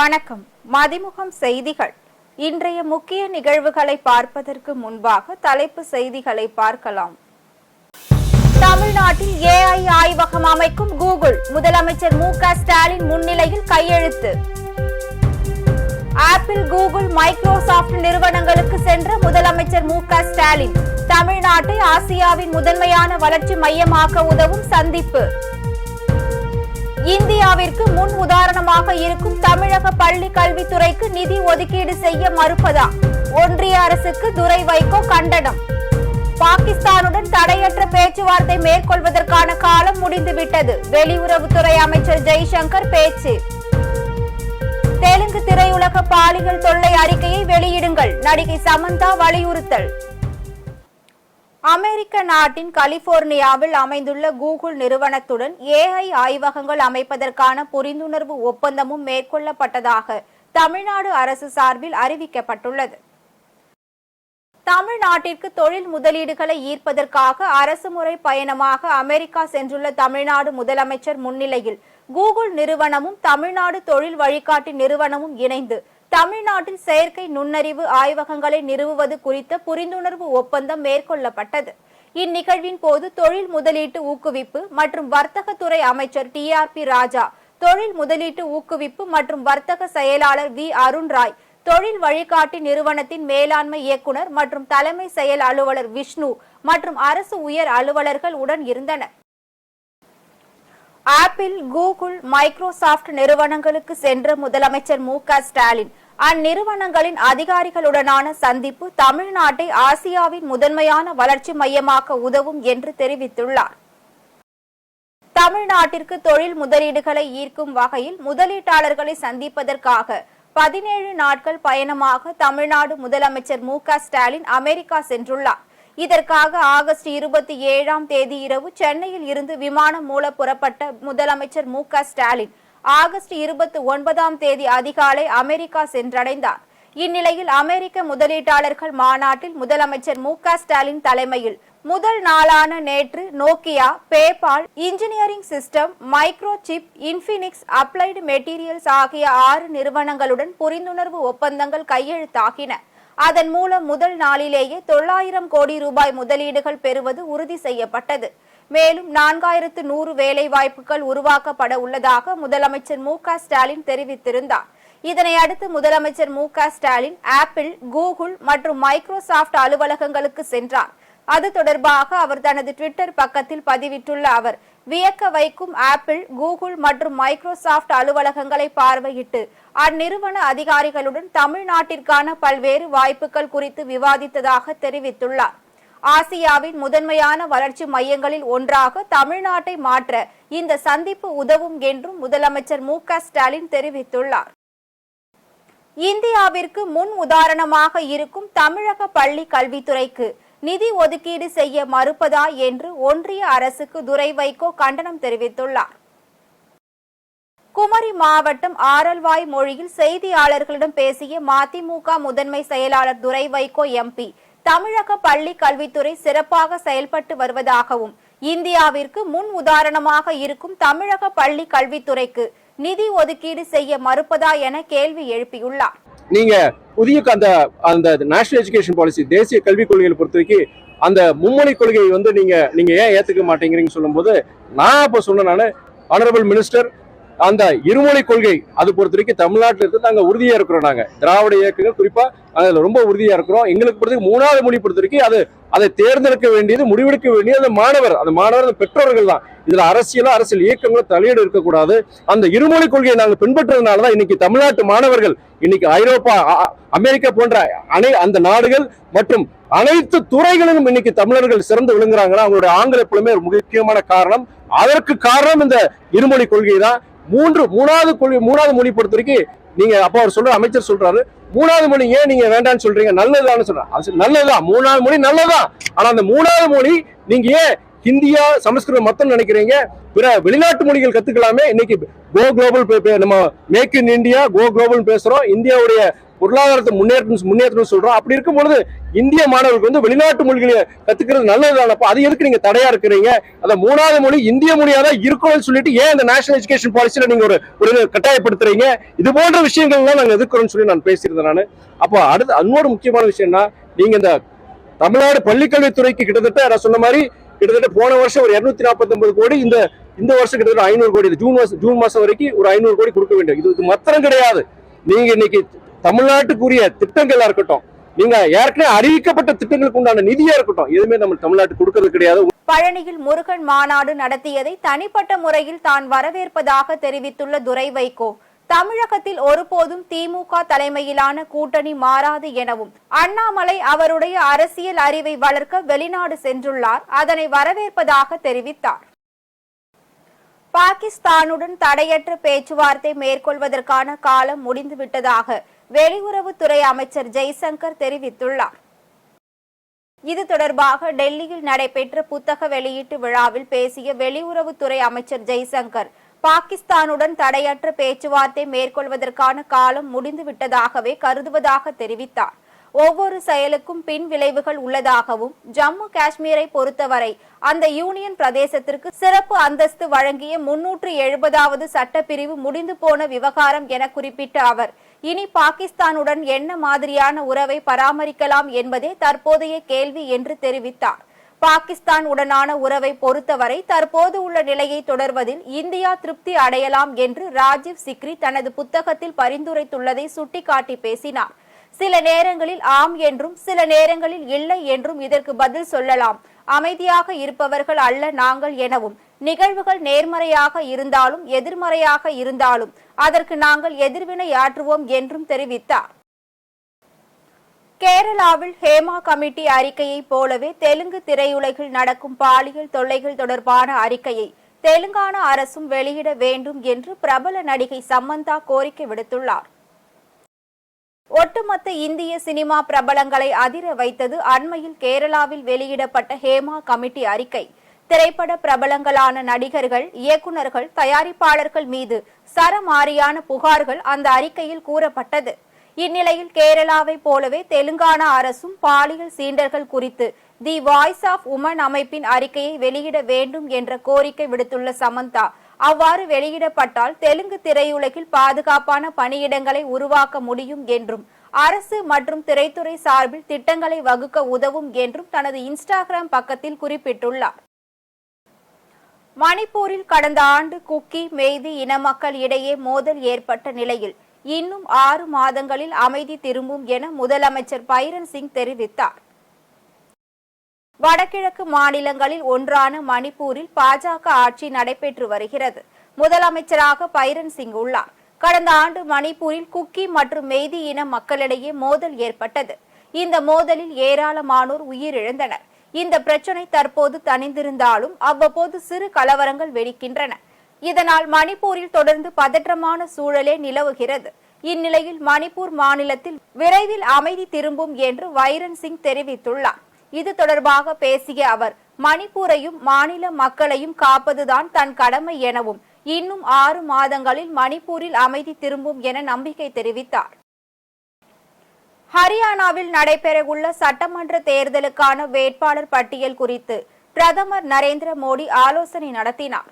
வணக்கம். மதிமுகம் செய்திகள். இன்றைய முக்கிய நிகழ்வுகளை பார்ப்பதற்கு முன்பாக தலைப்பு செய்திகளை பார்க்கலாம். தமிழ்நாட்டில் AI ஆய்வகம் அமைக்கும் கூகுள், முதலமைச்சர் மு.க. ஸ்டாலின் முன்னிலையில் கையெழுத்து. ஆப்பிள், கூகுள், மைக்ரோசாப்ட் நிறுவனங்களுக்கு சென்ற முதலமைச்சர் மு.க. ஸ்டாலின், தமிழ்நாட்டை ஆசியாவின் முதன்மையான வளர்ச்சி மையமாக்க உதவும் சந்திப்பு. இந்தியாவிற்கு முன் உதாரணமாக இருக்கும் தமிழக பள்ளி கல்வித்துறைக்கு நிதி ஒதுக்கீடு செய்ய மறுப்பதா? ஒன்றிய அரசுக்கு துரை வைகோ கண்டனம். பாகிஸ்தானுடன் தடையற்ற பேச்சுவார்த்தை மேற்கொள்வதற்கான காலம் முடிந்துவிட்டது. வெளியுறவுத்துறை அமைச்சர் ஜெய்சங்கர் பேச்சு. தெலுங்கு திரையுலக பாலியல் தொல்லை அறிக்கையை வெளியிடுங்கள், நடிகை சமந்தா வலியுறுத்தல். அமெரிக்க நாட்டின் கலிபோர்னியாவில் அமைந்துள்ள கூகுள் நிறுவனத்துடன் AI ஆய்வகங்கள் அமைப்பதற்கான புரிந்துணர்வு ஒப்பந்தமும் மேற்கொள்ளப்பட்டதாக தமிழ்நாடு அரசு சார்பில் அறிவிக்கப்பட்டுள்ளது. தமிழ்நாட்டிற்கு தொழில் முதலீடுகளை ஈர்ப்பதற்காக அரசுமுறை பயணமாக அமெரிக்கா சென்றுள்ள தமிழ்நாடு முதலமைச்சர் முன்னிலையில் கூகுள் நிறுவனமும் தமிழ்நாடு தொழில் வழிகாட்டி நிறுவனமும் இணைந்து தமிழ்நாட்டில் செயற்கை நுண்ணறிவு ஆய்வகங்களை நிறுவுவது குறித்த புரிந்துணர்வு ஒப்பந்தம் மேற்கொள்ளப்பட்டது. இந்நிகழ்வின் போது தொழில் முதலீட்டு ஊக்குவிப்பு மற்றும் வர்த்தகத்துறை அமைச்சர் TRP ராஜா, தொழில் முதலீட்டு ஊக்குவிப்பு மற்றும் வர்த்தக செயலாளர் V அருண்ராய், தொழில் வழிகாட்டி நிறுவனத்தின் மேலாண்மை இயக்குநர் மற்றும் தலைமை செயல் அலுவலர் விஷ்ணு மற்றும் அரசு உயர் அலுவலர்கள் உடன் இருந்தனர். ஆப்பிள், கூகுள், மைக்ரோசாப்ட் நிறுவனங்களுக்கு சென்ற முதலமைச்சர் மு.க. ஸ்டாலின், அந்நிறுவனங்களின் அதிகாரிகளுடனான சந்திப்பு தமிழ்நாட்டை ஆசியாவின் முதன்மையான வளர்ச்சி மையமாக்க உதவும் என்று தெரிவித்துள்ளார். தமிழ்நாட்டிற்கு தொழில் முதலீடுகளை ஈர்க்கும் வகையில் முதலீட்டாளர்களை சந்திப்பதற்காக 17 நாட்கள் பயணமாக தமிழ்நாடு முதலமைச்சர் மு.க. ஸ்டாலின் அமெரிக்கா சென்றுள்ளார். இதற்காக ஆகஸ்ட் 27ஆம் தேதி இரவு சென்னையில் இருந்து விமானம் மூலம் புறப்பட்ட முதலமைச்சர் மு.க. ஸ்டாலின் ஆகஸ்ட் 29ஆம் தேதி அதிகாலை அமெரிக்கா சென்றடைந்தார். இந்நிலையில் அமெரிக்க முதலீட்டாளர்கள் மாநாட்டில் முதலமைச்சர் மு.க. ஸ்டாலின் தலைமையில் முதல் நாளான நேற்று Nokia, PayPal, engineering system, microchip, Infinix, applied materials ஆகிய 6 நிறுவனங்களுடன் புரிந்துணர்வு ஒப்பந்தங்கள் கையெழுத்தாகின. அதன் மூலம் முதல் நாளிலேயே 900 கோடி ரூபாய் முதலீடுகள் பெறுவது உறுதி செய்யப்பட்டது. மேலும் 4100 வேலை வாய்ப்புகள் உருவாக்கப்பட உள்ளதாக முதலமைச்சர் மு.க. ஸ்டாலின் தெரிவித்திருந்தார். இதனை அடுத்து முதலமைச்சர் மு.க. ஸ்டாலின் ஆப்பிள், கூகுள் மற்றும் மைக்ரோசாப்ட் அலுவலகங்களுக்கு சென்றார். அது தொடர்பாக அவர் தனது ட்விட்டர் பக்கத்தில் பதிவிட்டுள்ள அவர், வியக்க வைக்கும் ஆப்பிள், கூகுள் மற்றும் மைக்ரோசாப்ட் அலுவலகங்களை பார்வையிட்டு அந்நிறுவன அதிகாரிகளுடன் தமிழ்நாட்டிற்கான பல்வேறு வாய்ப்புகள் குறித்து விவாதித்ததாக தெரிவித்துள்ளார். ஆசியாவின் முதன்மையான வளர்ச்சி மையங்களில் ஒன்றாக தமிழ்நாட்டை மாற்ற இந்த சந்திப்பு உதவும் என்றும் முதலமைச்சர் மு.க. ஸ்டாலின் தெரிவித்துள்ளார். இந்தியாவிற்கு முன் உதாரணமாக இருக்கும் தமிழக பள்ளி கல்வித்துறைக்கு நிதி ஒதுக்கீடு செய்ய மறுப்பதா என்று ஒன்றிய அரசுக்கு துரை வைகோ கண்டனம் தெரிவித்துள்ளார். குமரி மாவட்டம் ஆரல்வாய் மொழியில் செய்தியாளர்களிடம் பேசிய மதிமுக முதன்மை செயலாளர் துரை வைகோ MP, தமிழக பள்ளி கல்வித்துறை சிறப்பாக செயல்பட்டு வருவதாகவும் இந்தியாவிற்கு முன் உதாரணமாக இருக்கும் தமிழக பள்ளி கல்வித்துறைக்கு நிதி ஒதுக்கீடு செய்ய மறுப்பதா என கேள்வி எழுப்பியுள்ளார். நீங்க புதிய அந்த நேஷனல் எஜுகேஷன் பாலிசி, தேசிய கல்விக் கொள்கையை பொறுத்தவரைக்கும் அந்த மும்மொழி கொள்கையை நீங்க ஏன் ஏத்துக்க மாட்டேங்கிறீங்கன்னு சொல்லும்போது நான் இப்ப சொன்னேன், ஆனரபிள் மினிஸ்டர், அந்த இருமொழி கொள்கை அது பொறுத்த வரைக்கும் தமிழ்நாட்டில் இருந்து நாங்க உறுதியா இருக்கிறோம். நாங்க திராவிட இயக்கங்கள் குறிப்பா அதுல ரொம்ப உறுதியா இருக்கிறோம். எங்களுக்கு பொறுத்த 3வது மொழி பொறுத்த வரைக்கும் அதை தேர்ந்தெடுக்க வேண்டியது, முடிவெடுக்க வேண்டியது அந்த மாணவர் பெற்றோர்கள் தான். இதுல அரசியல் இயக்கங்களும் தலையீடு இருக்கக்கூடாது. அந்த இருமொழி கொள்கையை நாங்கள் பின்பற்றதுனாலதான் இன்னைக்கு தமிழ்நாட்டு மாணவர்கள் இன்னைக்கு ஐரோப்பா, அமெரிக்கா போன்ற அந்த நாடுகள் மற்றும் அனைத்து துறைகளிலும் இன்னைக்கு தமிழர்கள் சிறந்து விளங்குறாங்கன்னா அவங்களுடைய ஆங்கில புலமை ஒரு முக்கியமான காரணம். அதற்கு காரணம் இந்த இருமொழி கொள்கை தான். 3வது மொழி பொறுத்த வரைக்கும் நீங்க அப்ப அவர் சொல்ற அமைச்சர் சொல்றாரு, 3வது மொழி ஏன் நீங்க வேண்டாம்னு சொல்றீங்க, நல்லதுதான் சொல்றாங்க. நல்லதுதான், 3வது மொழி நல்லதுதான். ஆனா அந்த 3வது மொழி நீங்க ஏன் ஹிந்தியா சமஸ்கிருதம் மொத்தம் நினைக்கிறீங்க? பிற வெளிநாட்டு மொழிகள் கத்துக்கலாமே. இன்னைக்கு கோ குளோபல், நம்ம make in India, go global பேசுறோம். இந்தியாவுடைய பொருளாதாரத்தை முன்னேற்றணும் சொல்றோம். அப்படி இருக்கும் பொழுது இந்திய மாணவர்களுக்கு வந்து வெளிநாட்டு மொழிகளை கத்துக்கிறது நல்லதுதானப்போ அது எதுக்கு நீங்க தடையா இருக்கிறீங்க? அந்த மூணாவது மொழி இந்திய மொழியா தான் இருக்கணும்னு சொல்லிட்டு ஏன் இந்த நேஷனல் எஜுகேஷன் பாலிசியில நீங்க ஒரு கட்டாயப்படுத்துறீங்க? இது போன்ற விஷயங்கள்லாம் நாங்க எதிர்க்கிறோம்னு சொல்லி நான் பேசியிருந்தேன் நான். அப்போ அடுத்து இன்னொரு முக்கியமான விஷயம்னா, நீங்க இந்த தமிழ்நாடு பள்ளிக்கல்வித்துறைக்கு கிட்டத்தட்ட நான் சொன்ன மாதிரி கிட்டத்தட்ட போன வருஷம் ஒரு 249 கோடி, இந்த வருஷம் கிட்டத்தட்ட 500 கோடி, ஜூன் மாசம் வரைக்கும் ஒரு 500 கோடி கொடுக்க வேண்டும். இது மாத்திரம் கிடையாது. நீங்க இன்னைக்கு தமிழ்நாட்டுக்குரிய திட்டங்களா இருக்கட்டும், நீங்க ஏற்கனவே அறிவிக்கப்பட்ட திட்டங்களுக்கு உண்டான நிதியா இருக்கட்டும், எதுவுமே நம்ம தமிழ்நாட்டுக்கு கொடுக்கறது கிடையாது. பழனியில் முருகன் மாநாடு நடத்தியதை தனிப்பட்ட முறையில் தான் வரவேற்பதாக தெரிவித்துள்ள துரை வைகோ, தமிழகத்தில் ஒருபோதும் திமுக தலைமையிலான கூட்டணி மாறாது எனவும், அண்ணாமலை அவருடைய அரசியல் அறிவை வளர்க்க வெளிநாடு சென்றுள்ளார், அதனை வரவேற்பதாக தெரிவித்தார். பாகிஸ்தானுடன் தடையற்ற பேச்சுவார்த்தை மேற்கொள்வதற்கான காலம் முடிந்துவிட்டதாக வெளியுறவுத்துறை அமைச்சர் ஜெய்சங்கர் தெரிவித்துள்ளார். இது தொடர்பாக டெல்லியில் நடைபெற்ற புத்தக வெளியீட்டு விழாவில் பேசிய வெளியுறவுத்துறை அமைச்சர் ஜெய்சங்கர், பாகிஸ்தானுடன் தடையற்ற பேச்சுவார்த்தை மேற்கொள்வதற்கான காலம் முடிந்துவிட்டதாகவே கருதுவதாக தெரிவித்தார். ஒவ்வொரு செயலுக்கும் பின் விளைவுகள் உள்ளதாகவும், ஜம்மு காஷ்மீரை பொறுத்தவரை அந்த யூனியன் பிரதேசத்திற்கு சிறப்பு அந்தஸ்து வழங்கிய 370வது சட்டப்பிரிவு முடிந்து போன விவகாரம் என குறிப்பிட்ட அவர், இனி பாகிஸ்தானுடன் என்ன மாதிரியான உறவை பராமரிக்கலாம் என்பதே தற்போதைய கேள்வி என்று தெரிவித்தார். பாகிஸ்தான் உடனான உறவை பொறுத்தவரை தற்போது உள்ள நிலையை தொடர்வதில் இந்தியா திருப்தி அடையலாம் என்று ராஜீவ் சிக்ரி தனது புத்தகத்தில் பரிந்துரைத்துள்ளதை சுட்டிக்காட்டி பேசினார். சில நேரங்களில் ஆம் என்றும் சில நேரங்களில் இல்லை என்றும் இதற்கு பதில் சொல்லலாம். அமைதியாக இருப்பவர்கள் அல்ல நாங்கள் எனவும், நிகழ்வுகள் நேர்மறையாக இருந்தாலும் எதிர்மறையாக இருந்தாலும் அதற்கு நாங்கள் எதிர்வினையாற்றுவோம் என்றும் தெரிவித்தார். கேரளாவில் ஹேமா கமிட்டி அறிக்கையை போலவே தெலுங்கு திரையுலகில் நடக்கும் பாலியல் தொல்லைகள் தொடர்பான அறிக்கையை தெலுங்கானா அரசும் வெளியிட வேண்டும் என்று பிரபல நடிகை சமந்தா கோரிக்கை விடுத்துள்ளார். ஒட்டுமொத்த இந்திய சினிமா பிரபலங்களை அதிர வைத்தது அண்மையில் கேரளாவில் வெளியிடப்பட்ட ஹேமா கமிட்டி அறிக்கை. திரைப்பட பிரபலங்களான நடிகர்கள், இயக்குநர்கள், தயாரிப்பாளர்கள் மீது சரமாரியான புகார்கள் அந்த அறிக்கையில் கூறப்பட்டது. இந்நிலையில் கேரளாவை போலவே தெலுங்கானா அரசும் பாலியல் சீண்டல்கள் குறித்து தி வாய்ஸ் ஆஃப் உமன் அமைப்பின் அறிக்கையை வெளியிட வேண்டும் என்ற கோரிக்கை விடுத்துள்ள சமந்தா, அவ்வாறு வெளியிடப்பட்டால் தெலுங்கு திரையுலகில் பாதுகாப்பான பணியிடங்களை உருவாக்க முடியும் என்றும், அரசு மற்றும் திரைத்துறை சார்பில் திட்டங்களை வகுக்க உதவும் என்றும் தனது இன்ஸ்டாகிராம் பக்கத்தில் குறிப்பிட்டுள்ளார். மணிப்பூரில் கடந்த ஆண்டு குக்கி, மெய்தி இன மக்கள் இடையே மோதல் ஏற்பட்ட நிலையில் இன்னும் 6 மாதங்களில் அமைதி திரும்பும் என முதலமைச்சர் பைரன் சிங் தெரிவித்தார். வடகிழக்கு மாநிலங்களில் ஒன்றான மணிப்பூரில் பாஜக ஆட்சி நடைபெற்று வருகிறது. முதலமைச்சராக பைரன் சிங் உள்ளார். கடந்த ஆண்டு மணிப்பூரில் குக்கி மற்றும் மெய்தி இன மக்களிடையே மோதல் ஏற்பட்டது. இந்த மோதலில் ஏராளமானோர் உயிரிழந்தனர். இந்த பிரச்சினை தற்போது தணிந்திருந்தாலும் அவ்வப்போது சிறு கலவரங்கள் வெடிக்கின்றன. இதனால் மணிப்பூரில் தொடர்ந்து பதற்றமான சூழலே நிலவுகிறது. இந்நிலையில் மணிப்பூர் மாநிலத்தில் விரைவில் அமைதி திரும்பும் என்று பைரன் சிங் தெரிவித்துள்ளார். இது தொடர்பாக பேசிய அவர், மணிப்பூரையும் மாநில மக்களையும் காப்பதுதான் தன் கடமை எனவும், இன்னும் 6 மாதங்களில் மணிப்பூரில் அமைதி திரும்பும் என நம்பிக்கை தெரிவித்தார். ஹரியானாவில் நடைபெறவுள்ள சட்டமன்ற தேர்தலுக்கான வேட்பாளர் பட்டியல் குறித்து பிரதமர் நரேந்திர மோடி ஆலோசனை நடத்தினார்.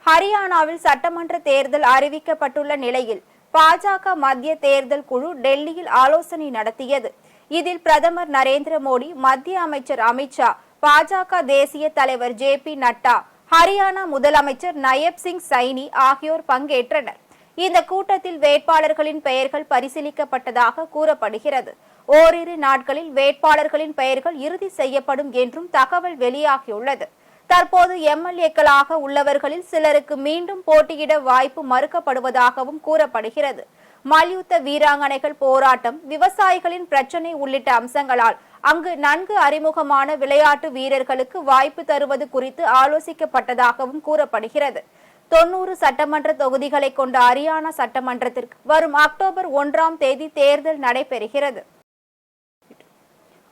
ஹரியானாவில் சட்டமன்ற தேர்தல் அறிவிக்கப்பட்டுள்ள நிலையில் பாஜக மத்திய தேர்தல் குழு டெல்லியில் ஆலோசனை நடத்தியது. இதில் பிரதமர் நரேந்திர மோடி, மத்திய அமைச்சர் அமித்ஷா, பாஜக தேசிய தலைவர் JP நட்டா, ஹரியானா முதலமைச்சர் நயப் சிங் சைனி ஆகியோர் பங்கேற்றனர். இந்த கூட்டத்தில் வேட்பாளர்களின் பெயர்கள் பரிசீலிக்கப்பட்டதாக கூறப்படுகிறது. ஓரிரு நாட்களில் வேட்பாளர்களின் பெயர்கள் இறுதி செய்யப்படும் என்றும் தகவல் வெளியாகியுள்ளது. தற்போது MLA-க்களாக உள்ளவர்களில் சிலருக்கு மீண்டும் போட்டியிட வாய்ப்பு மறுக்கப்படுவதாகவும் கூறப்படுகிறது. மல்யுத்த வீராங்கனைகள் போராட்டம், விவசாயிகளின் பிரச்சினை உள்ளிட்ட அம்சங்களால் அங்கு நன்கு அறிமுகமான விளையாட்டு வீரர்களுக்கு வாய்ப்பு தருவது குறித்து ஆலோசிக்கப்பட்டதாகவும் கூறப்படுகிறது. 90 சட்டமன்ற தொகுதிகளை கொண்ட ஹரியானா சட்டமன்றத்திற்கு வரும் அக்டோபர் 1ஆம் தேதி தேர்தல் நடைபெறுகிறது.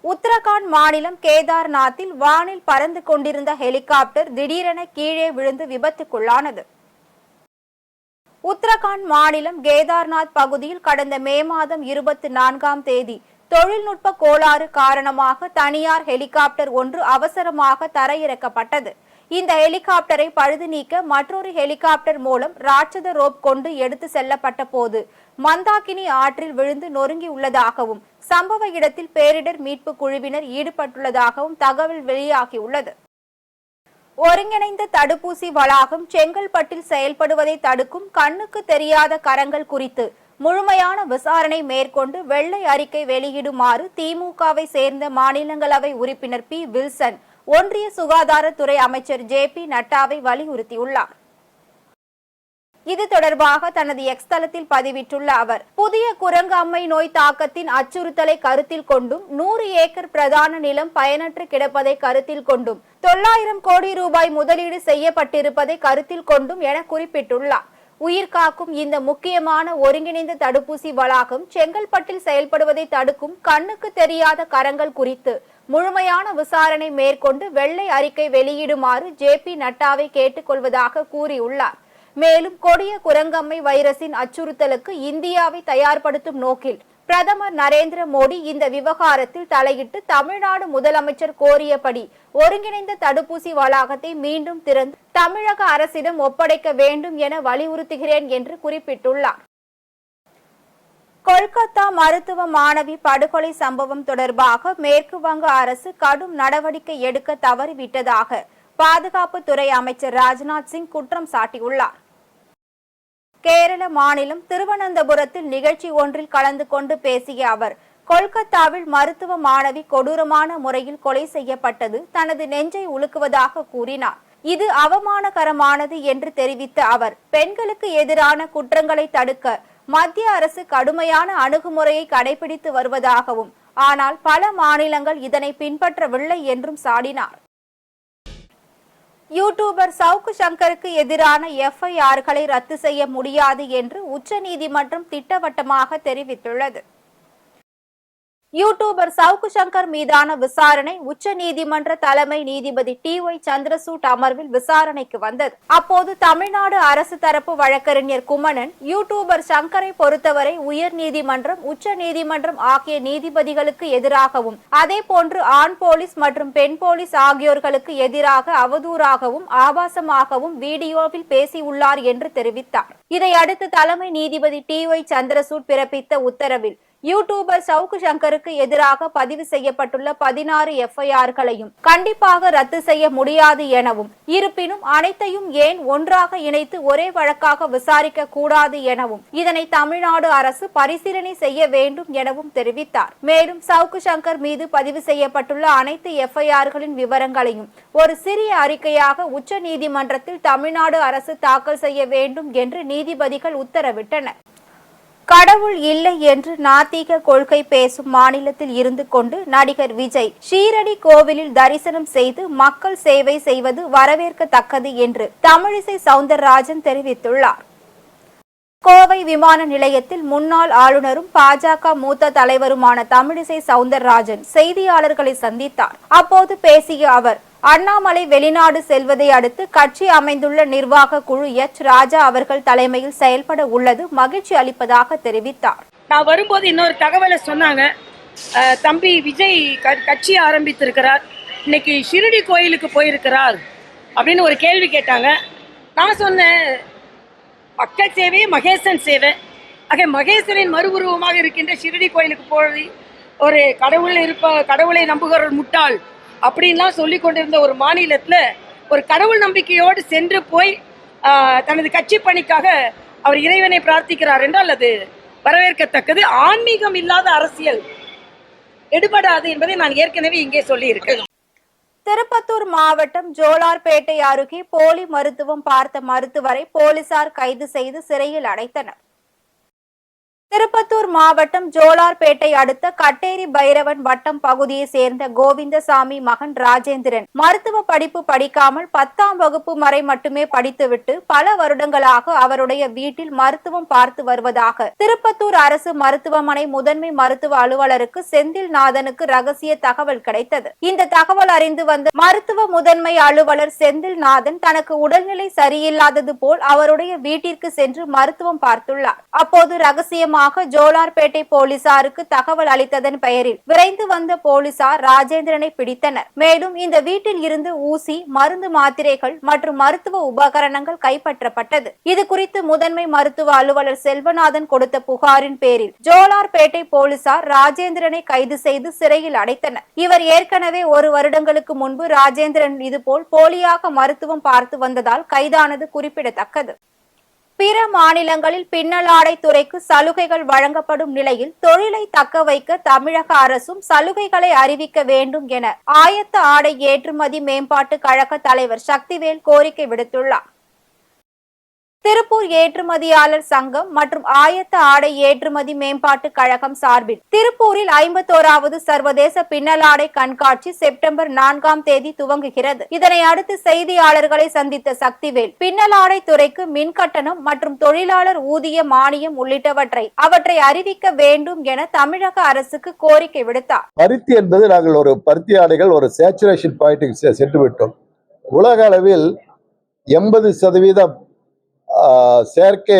உத்தரகாண்ட் மாநிலம் கேதார்நாத்தில் வானில் பறந்து கொண்டிருந்த ஹெலிகாப்டர் திடீரென கீழே விழுந்து விபத்துக்குள்ளானது. உத்தரகாண்ட் மாநிலம் கேதார்நாத் பகுதியில் கடந்த மே மாதம் 24ஆம் தேதி தொழில்நுட்ப கோளாறு காரணமாக தனியார் ஹெலிகாப்டர் ஒன்று அவசரமாக தரையிறக்கப்பட்டது. இந்த ஹெலிகாப்டரை பழுது நீக்க மற்றொரு ஹெலிகாப்டர் மூலம் ராட்சத ரோப் கொண்டு எடுத்து செல்லப்பட்ட போது மந்தாகினி ஆற்றில் விழுந்து நொறுங்கியுள்ளதாகவும் சம்பவ இடத்தில் பேரிடர் மீட்பு குழுவினர் ஈடுபட்டுள்ளதாகவும் தகவல் வெளியாகியுள்ளது. ஒருங்கிணைந்த தடுப்பூசி வளாகம் செங்கல்பட்டில் செயல்படுவதை தடுக்கும் கண்ணுக்கு தெரியாத கரங்கள் குறித்து முழுமையான விசாரணை மேற்கொண்டு வெள்ளை அறிக்கை வெளியிடுமாறு திமுகவை சேர்ந்த மாநிலங்களவை உறுப்பினர் பி. வில்சன் ஒன்றிய சுகாதாரத்துறை அமைச்சர் ஜே.பி. நட்டாவை வலியுறுத்தியுள்ளார். இது தொடர்பாக தனது எக்ஸ் தளத்தில் பதிவிட்டுள்ள அவர், புதிய குரங்கு அம்மை நோய் தாக்கத்தின் அச்சுறுத்தலை கருத்தில் கொண்டும் 100 ஏக்கர் பிரதான நிலம் பயனற்று கிடப்பதை கருத்தில் கொண்டும் 900 கோடி ரூபாய் முதலீடு செய்யப்பட்டிருப்பதை கருத்தில் கொண்டும் என குறிப்பிட்டுள்ளார். உயிர்காக்கும் இந்த முக்கியமான ஒருங்கிணைந்த தடுப்பூசி வளாகம் செங்கல்பட்டில் செயல்படுவதை தடுக்கும் கண்ணுக்கு தெரியாத கரங்கள் குறித்து முழுமையான விசாரணை மேற்கொண்டு வெள்ளை அறிக்கை வெளியிடுமாறு ஜே.பி. நட்டாவை கேட்டுக் கொள்வதாக கூறியுள்ளார். மேலும் கொடிய குரங்கம்மை வைரஸின் அச்சுறுத்தலுக்கு இந்தியாவை தயார்படுத்தும் நோக்கில் பிரதமர் நரேந்திர மோடி இந்த விவகாரத்தில் தலையிட்டு தமிழ்நாடு முதலமைச்சர் கோரியபடி ஒருங்கிணைந்த தடுப்பூசி வளாகத்தை மீண்டும் திறந்து தமிழக அரசிடம் ஒப்படைக்க வேண்டும் என வலியுறுத்துகிறேன் என்று குறிப்பிட்டுள்ளார். கொல்கத்தா மருத்துவ மாணவி படுகொலை சம்பவம் தொடர்பாக மேற்கு வங்க அரசு கடும் நடவடிக்கை எடுக்க தவறிவிட்டதாக பாதுகாப்புத்துறை அமைச்சர் ராஜ்நாத் சிங் குற்றம் சாட்டியுள்ளார். கேரள மாநிலம் திருவனந்தபுரத்தில் நிகழ்ச்சி ஒன்றில் கலந்து கொண்டு பேசிய அவர், கொல்கத்தாவில் மருத்துவ மாணவி கொடூரமான முறையில் கொலை செய்யப்பட்டது தனது நெஞ்சை உலுக்குவதாக கூறினார். இது அவமானகரமானது என்று தெரிவித்த அவர், பெண்களுக்கு எதிரான குற்றங்களை தடுக்க மத்திய அரசு கடுமையான அணுகுமுறையை கடைபிடித்து வருவதாகவும், ஆனால் பல மாநிலங்கள் இதனை பின்பற்றவில்லை என்றும் சாடினார். யூடியூபர் சவுக்கு சங்கருக்கு எதிரான எஃப்ஐஆர்களை ரத்து செய்ய முடியாது என்று உச்சநீதிமன்றம் திட்டவட்டமாக தெரிவித்துள்ளது. யூடியூபர் சவுக்கு சங்கர் மீதான விசாரணை உச்சநீதிமன்ற தலைமை நீதிபதி டி.ஒய். சந்திரசூட் அமர்வில் விசாரணைக்கு வந்தது. அப்போது தமிழ்நாடு அரசு தரப்பு வழக்கறிஞர் குமணன், யூடியூபர் சங்கரை பொறுத்தவரை உயர் நீதிமன்றம், உச்ச நீதிமன்றம் ஆகிய நீதிபதிகளுக்கு எதிராகவும், அதே போன்று ஆண் போலீஸ் மற்றும் பெண் போலீஸ் ஆகியோர்களுக்கு எதிராக அவதூறாகவும் ஆபாசமாகவும் வீடியோவில் பேசியுள்ளார் என்று தெரிவித்தார். இதையடுத்து தலைமை நீதிபதி டி.ஒய். சந்திரசூட் பிறப்பித்த உத்தரவில் யூடியூபர் சவுக்கு சங்கருக்கு எதிராக பதிவு செய்யப்பட்டுள்ள 16 எஃப்ஐஆர்களையும் கண்டிப்பாக ரத்து செய்ய முடியாது எனவும், இருப்பினும் அனைத்தையும் ஏன் ஒன்றாக இணைத்து ஒரே வழக்காக விசாரிக்க கூடாது எனவும், இதனை தமிழ்நாடு அரசு பரிசீலனை செய்ய வேண்டும் எனவும் தெரிவித்தார். மேலும் சவுக்கு சங்கர் மீது பதிவு செய்யப்பட்டுள்ள அனைத்து எஃப்ஐஆர்களின் விவரங்களையும் ஒரு சிறிய அறிக்கையாக உச்ச நீதிமன்றத்தில் தமிழ்நாடு அரசு தாக்கல் செய்ய வேண்டும் என்று நீதிபதிகள் உத்தரவிட்டனர். கடவுள் இல்லை என்று நாத்திக கொள்கை பேசும் மாநிலத்தில் இருந்து கொண்டு நடிகர் விஜய் ஷீரடி கோவிலில் தரிசனம் செய்து மக்கள் சேவை செய்வது வரவேற்கத்தக்கது என்று தமிழிசை சவுந்தரராஜன் தெரிவித்துள்ளார். கோவை விமான நிலையத்தில் முன்னாள் ஆளுநரும் பாஜக மூத்த தலைவருமான தமிழிசை சவுந்தரராஜன் செய்தியாளர்களை சந்தித்தார். அப்போது பேசிய அவர், அண்ணாமலை வெளிநாடு செல்வதை அடுத்து கட்சி அமைந்துள்ள நிர்வாக குழு எச். ராஜா அவர்கள் தலைமையில் செயல்பட உள்ளது மகிழ்ச்சி அளிப்பதாக தெரிவித்தார். நான் வரும்போது இன்னொரு தகவலை சொன்னாங்க. தம்பி விஜய் கட்சி ஆரம்பித்திருக்கிறார், இன்னைக்கு ஷிரடி கோயிலுக்கு போயிருக்கிறார் அப்படின்னு ஒரு கேள்வி கேட்டாங்க. நான் சொன்னேன், மக்கள் சேவை மகேசன் சேவை. ஆக மகேசனின் மறுஉருவமாக இருக்கின்ற ஷிரடி கோயிலுக்கு போய் ஒரு கடவுளை நம்புகிற ஒரு முட்டாள் அப்படின்லாம் சொல்லி கொண்டிருந்த ஒரு மாநிலத்தில் ஒரு கடவுள் நம்பிக்கையோடு சென்று போய் தனது கட்சி பணிக்காக அவர் இறைவனை பிரார்த்திக்கிறார் என்றால் அது வரவேற்கத்தக்கது. ஆன்மீகம் இல்லாத அரசியல் எடுபடாது என்பதை நான் ஏற்கனவே இங்கே சொல்லி இருக்கேன். திருப்பத்தூர் மாவட்டம் ஜோலார்பேட்டை அருகே போலி மருத்துவம் பார்த்த மருத்துவரை போலீசார் கைது செய்து சிறையில் அடைத்தனர். திருப்பத்தூர் மாவட்டம் ஜோலார்பேட்டை அடுத்த கட்டேரி பைரவன் வட்டம் பகுதியை சேர்ந்த கோவிந்தசாமி மகன் ராஜேந்திரன் மருத்துவ படிப்பு படிக்காமல் 10ஆம் வகுப்பு வரை மட்டுமே படித்துவிட்டு பல வருடங்களாக அவருடைய வீட்டில் மருத்துவம் பார்த்து வருவதாக திருப்பத்தூர் அரசு மருத்துவமனை முதன்மை மருத்துவ அலுவலருக்கு செந்தில்நாதனுக்கு ரகசிய தகவல் கிடைத்தது. இந்த தகவல் அறிந்து வந்த மருத்துவ முதன்மை அலுவலர் செந்தில்நாதன் தனக்கு உடல்நிலை சரியில்லாதது போல் அவருடைய வீட்டிற்கு சென்று மருத்துவம் பார்த்துள்ளார். அப்போது ரகசியமாக ஜோலார்பேட்டை போலீசாருக்கு தகவல் அளித்ததன் பெயரில் விரைந்து வந்த போலீசார் ராஜேந்திரனை பிடித்தனர். மேலும் இந்த வீட்டில் இருந்து ஊசி, மருந்து மாத்திரைகள் மற்றும் மருத்துவ உபகரணங்கள் கைப்பற்றப்பட்டது. இது குறித்து முதன்மை மருத்துவ அலுவலர் செல்வநாதன் கொடுத்த புகாரின் பேரில் ஜோலார்பேட்டை போலீசார் ராஜேந்திரனை கைது செய்து சிறையில் அடைத்தனர். இவர் ஏற்கனவே 1 வருடங்களுக்கு முன்பு ராஜேந்திரன் இதுபோல் போலியாக மருத்துவம் பார்த்து வந்ததால் கைதானது குறிப்பிடத்தக்கது. பிற மாநிலங்களில் பின்னலாடை துறைக்கு சலுகைகள் வழங்கப்படும் நிலையில் தொழிலை தக்க வைக்க தமிழக அரசும் சலுகைகளை அறிவிக்க வேண்டும் என ஆயத்த ஆடை ஏற்றுமதி மேம்பாட்டு கழக தலைவர் சக்திவேல் கோரிக்கை விடுத்துள்ளார். திருப்பூர் ஏற்றுமதியாளர் சங்கம் மற்றும் ஆயத்த ஆடை ஏற்றுமதி மேம்பாட்டு கழகம் சார்பில் திருப்பூரில் 51வது சர்வதேச பின்னலாடை கண்காட்சி செப்டம்பர் 4ஆம் தேதி துவங்குகிறது. இதனை அடுத்து செய்தியாளர்களை சந்தித்த சக்திவேல் பின்னலாடை துறைக்கு மின்கட்டணம் மற்றும் தொழிலாளர் ஊதிய மானியம் உள்ளிட்டவற்றை அறிவிக்க வேண்டும் என தமிழக அரசுக்கு கோரிக்கை விடுத்தார். பருத்தி என்பது நாங்கள் ஒரு பருத்தி ஆடைகள் ஒரு சேச்சுரேஷன் பாயிண்ட்டுக்கு சென்று விட்டோம். உலக அளவில் 80% செயற்கை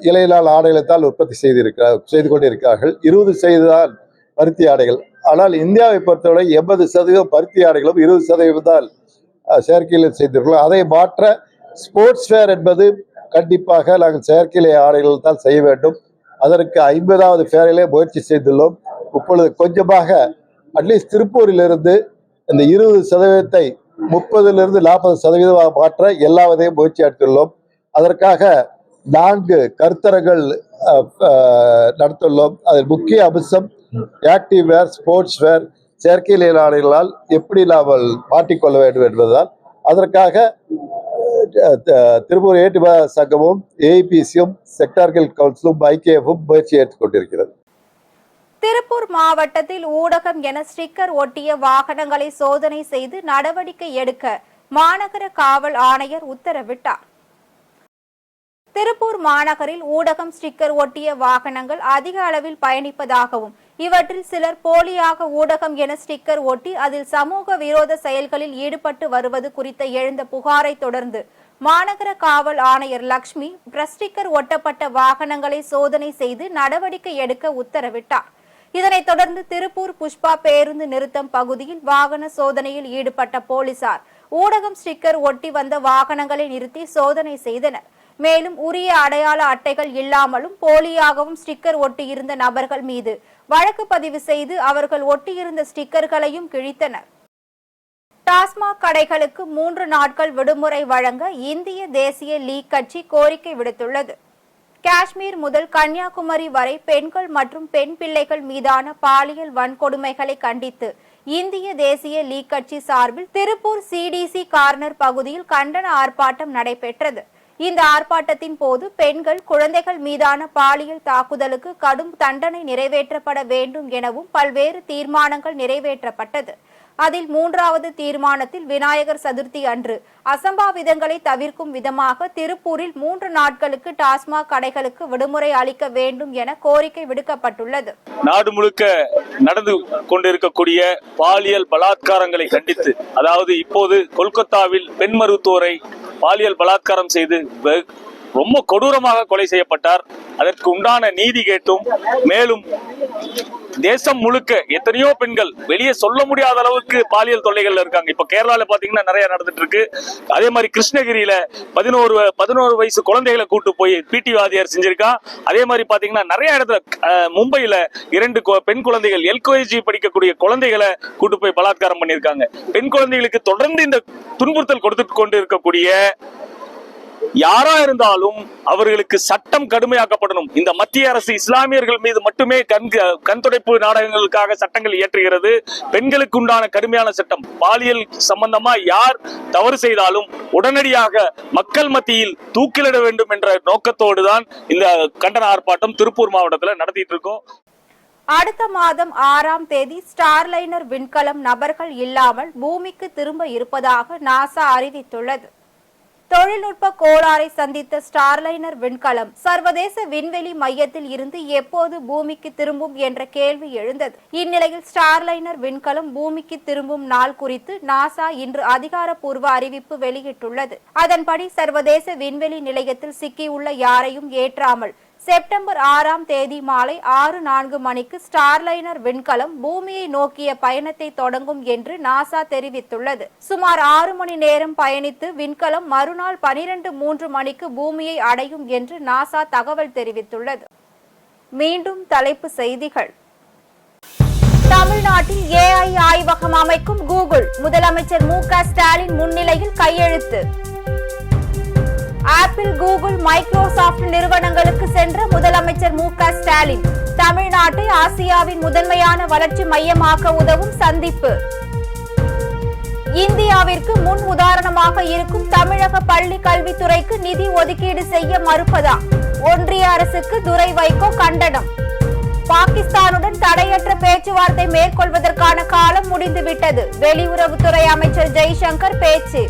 இலையிலான ஆடைகளைத்தான் உற்பத்தி செய்து கொண்டிருக்கிறார்கள். 20% தான் பருத்தி ஆடைகள். ஆனால் இந்தியாவை பொறுத்தவரை 80% பருத்தி ஆடைகளும் 20% தான் செயற்கையில் செய்திருக்கிறோம். அதை மாற்ற ஸ்போர்ட்ஸ் வேர் என்பது கண்டிப்பாக நாங்கள் செயற்கை ஆடைகள் தான் செய்ய வேண்டும். அதற்கு 50வது ஃபேரிலே முயற்சி செய்துள்ளோம். இப்பொழுது கொஞ்சமாக அட்லீஸ்ட் திருப்பூரிலிருந்து இந்த 20% 30லிருந்து 40% மாற்ற எல்லாவதையும் முயற்சி எடுத்துள்ளோம். அதற்காக 4 கருத்தரங்கள் நடத்துள்ளோம். அதில் முக்கிய அம்சம் ஆக்டிவ் வேர், ஸ்போர்ட்ஸ் வேர், செயற்கை ஆடைகளால் எப்படி நாம் மாற்றிக்கொள்ள வேண்டும் என்பதுதான். அதற்காக திருப்பூர் ஏற்றுமதி சங்கமும் ஏஐபிசியும் செக்டார்கள் கவுன்சிலும் ஐகேஎஃப்பும் முயற்சி ஏற்றுக்கொண்டிருக்கிறது. திருப்பூர் மாவட்டத்தில் ஊடகம் என ஸ்டிக்கர் ஒட்டிய வாகனங்களை சோதனை செய்து நடவடிக்கை எடுக்க மாநகர காவல் ஆணையர் உத்தரவிட்டார். திருப்பூர் மாநகரில் ஊடகம் ஸ்டிக்கர் ஒட்டிய வாகனங்கள் அதிக அளவில் பயணிப்பதாகவும் இவற்றில் சிலர் போலியாக ஊடகம் என ஸ்டிக்கர் ஒட்டி அதில் சமூக விரோத செயல்களில் ஈடுபட்டு வருவது குறித்த எழுந்த புகாரை தொடர்ந்து மாநகர காவல் ஆணையர் லட்சுமி ஸ்டிக்கர் ஒட்டப்பட்ட வாகனங்களை சோதனை செய்து நடவடிக்கை எடுக்க உத்தரவிட்டார். இதனைத் தொடர்ந்து திருப்பூர் புஷ்பா பேருந்து நிறுத்தம் பகுதியில் வாகன சோதனையில் ஈடுபட்ட போலீசார் ஊடகம் ஸ்டிக்கர் ஒட்டி வந்த வாகனங்களை நிறுத்தி சோதனை செய்தனர். மேலும் உரிய அடையாள அட்டைகள் இல்லாமலும் போலியாகவும் ஸ்டிக்கர் ஒட்டியிருந்த நபர்கள் மீது வழக்கு பதிவு செய்து அவர்கள் ஒட்டியிருந்த ஸ்டிக்கர்களையும் கிழித்தனர். டாஸ்மாக் கடைகளுக்கு 3 நாட்கள் விடுமுறை வழங்க இந்திய தேசிய லீக் கட்சி கோரிக்கை விடுத்துள்ளது. காஷ்மீர் முதல் கன்னியாகுமரி வரை பெண்கள் மற்றும் பெண் பிள்ளைகள் மீதான பாலியல் வன்கொடுமைகளை கண்டித்து இந்திய தேசிய லீக் கட்சி சார்பில் திருப்பூர் சிடிசி கார்னர் பகுதியில் கண்டன ஆர்ப்பாட்டம் நடைபெற்றது. இந்த ஆர்ப்பாட்டத்தின் போது பெண்கள், குழந்தைகள் மீதான பாலியல் தாக்குதலுக்கு கடும் தண்டனை நிறைவேற்றப்பட வேண்டும் எனவும் பல்வேறு தீர்மானங்கள் நிறைவேற்றப்பட்டது. அதில் 3வது தீர்மானத்தில் விநாயகர் சதுர்த்தி அன்று அசம்பாவிதங்களை தவிர்க்கும் விதமாக திருப்பூரில் 3 நாட்களுக்கு டாஸ்மாக் கடைகளுக்கு விடுமுறை அளிக்க வேண்டும் என கோரிக்கை விடுக்கப்பட்டுள்ளது. நாடு முழுக்க நடந்து கொண்டிருக்கக்கூடிய பாலியல் பலாத்காரங்களை கண்டித்து, அதாவது இப்போது கொல்கத்தாவில் பெண் மருத்துவரை பாலியல் பலாத்காரம் செய்து ரொம்ப கொடூரமாக கொலை செய்யப்பட்டார். அதற்கு உண்டான நீதி கேட்டும், மேலும் தேசம் முழுக்க எத்தனையோ பெண்கள் வெளியே சொல்ல முடியாத அளவுக்கு பாலியல் தொல்லைகள் இருக்காங்க. இப்ப கேரளால பாத்தீங்கன்னா நிறைய நடந்துட்டு இருக்கு. அதே மாதிரி கிருஷ்ணகிரியில 11 வயசு குழந்தைகளை கூட்டு போய் பிடி வாதியார் செஞ்சிருக்கான். அதே மாதிரி பாத்தீங்கன்னா நிறைய இடத்துல மும்பையில 2 பெண் குழந்தைகள் எல்கேஜி படிக்கக்கூடிய குழந்தைகளை கூட்டு போய் பலாத்காரம் பண்ணியிருக்காங்க. பெண் குழந்தைகளுக்கு தொடர்ந்து இந்த துன்புறுத்தல் கொடுத்து கொண்டு இருக்கக்கூடிய யாரா இருந்தாலும் அவர்களுக்கு சட்டம் கடுமையாக்கப்படணும். இந்த மத்திய அரசு இஸ்லாமியர்கள் மீது மட்டுமே கண் துடைப்பு நாடகங்களுக்காக சட்டங்கள் இயற்றுகிறது. பெண்களுக்கு உண்டான கடுமையான சட்டம், பாலியல் சம்பந்தமா யார் தவறு செய்தாலும் உடனடியாக மக்கள் மத்தியில் தூக்கிலிட வேண்டும் என்ற நோக்கத்தோடு தான் இந்த கண்டன ஆர்ப்பாட்டம் திருப்பூர் மாவட்டத்தில் நடத்திட்டு இருக்கோம். அடுத்த மாதம் 6ஆம் தேதி ஸ்டார்லைனர் விண்கலம் நபர்கள் இல்லாமல் பூமிக்கு திரும்ப இருப்பதாக நாசா அறிவித்துள்ளது. தொழில்நுட்ப கோளாறை சந்தித்த ஸ்டார்லைனர் விண்கலம் சர்வதேச விண்வெளி மையத்தில் இருந்து எப்போது பூமிக்கு திரும்பும் என்ற கேள்வி எழுந்தது. இந்நிலையில் ஸ்டார்லைனர் விண்கலம் பூமிக்கு திரும்பும் நாள் குறித்து நாசா இன்று அதிகாரப்பூர்வ அறிவிப்பு வெளியிட்டுள்ளது. அதன்படி சர்வதேச விண்வெளி நிலையத்தில் சிக்கியுள்ள யாரையும் ஏற்றாமல் செப்டம்பர் 6ஆம் தேதி மாலை 6:04 மணிக்கு ஸ்டார்லைனர் விண்கலம் பூமியை நோக்கிய பயணத்தை தொடங்கும் என்று நாசா தெரிவித்துள்ளது. சுமார் 6 மணி நேரம் பயணித்து விண்கலம் மறுநாள் 12:03 மணிக்கு பூமியை அடையும் என்று நாசா தகவல் தெரிவித்துள்ளது. மீண்டும் தலைப்பு செய்திகள். தமிழ்நாட்டில் AI ஆய்வகம் அமைக்கும் கூகுள், முதலமைச்சர் மு.க. ஸ்டாலின் முன்னிலையில் கையெழுத்து. ஆப்பிள், கூகுள், மைக்ரோசாப்ட் நிறுவனங்களுக்கு சென்ற முதலமைச்சர் மு.க. ஸ்டாலின் தமிழ்நாட்டை ஆசியாவின் முதன்மையான வளர்ச்சி மையமாக்க உதவும் சந்திப்பு. இந்தியாவிற்கு முன் உதாரணமாக இருக்கும் தமிழக பள்ளி கல்வித்துறைக்கு நிதி ஒதுக்கீடு செய்ய மறுப்பதா? ஒன்றிய அரசுக்கு துரை வைகோ கண்டனம். பாகிஸ்தானுடன் தடையற்ற பேச்சுவார்த்தை மேற்கொள்வதற்கான காலம் முடிந்துவிட்டது. வெளியுறவுத்துறை அமைச்சர் ஜெய்சங்கர் பேச்சு.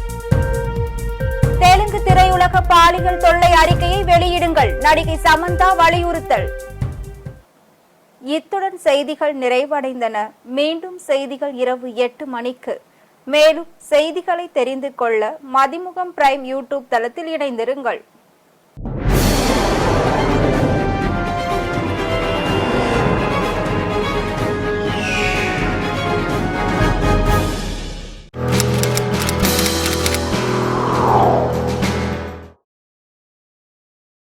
தெலுங்கு திரையுலக பாலியல் தொல்லை அறிக்கையை வெளியிடுங்கள், நடிகை சமந்தா வலியுறுத்தல். இத்துடன் செய்திகள் நிறைவடைந்தன. மீண்டும் செய்திகள் இரவு 8 மணிக்கு. மேலும் செய்திகளை தெரிந்து கொள்ள மதிமுகம் பிரைம் யூடியூப் தளத்தில் இணைந்திருங்கள்.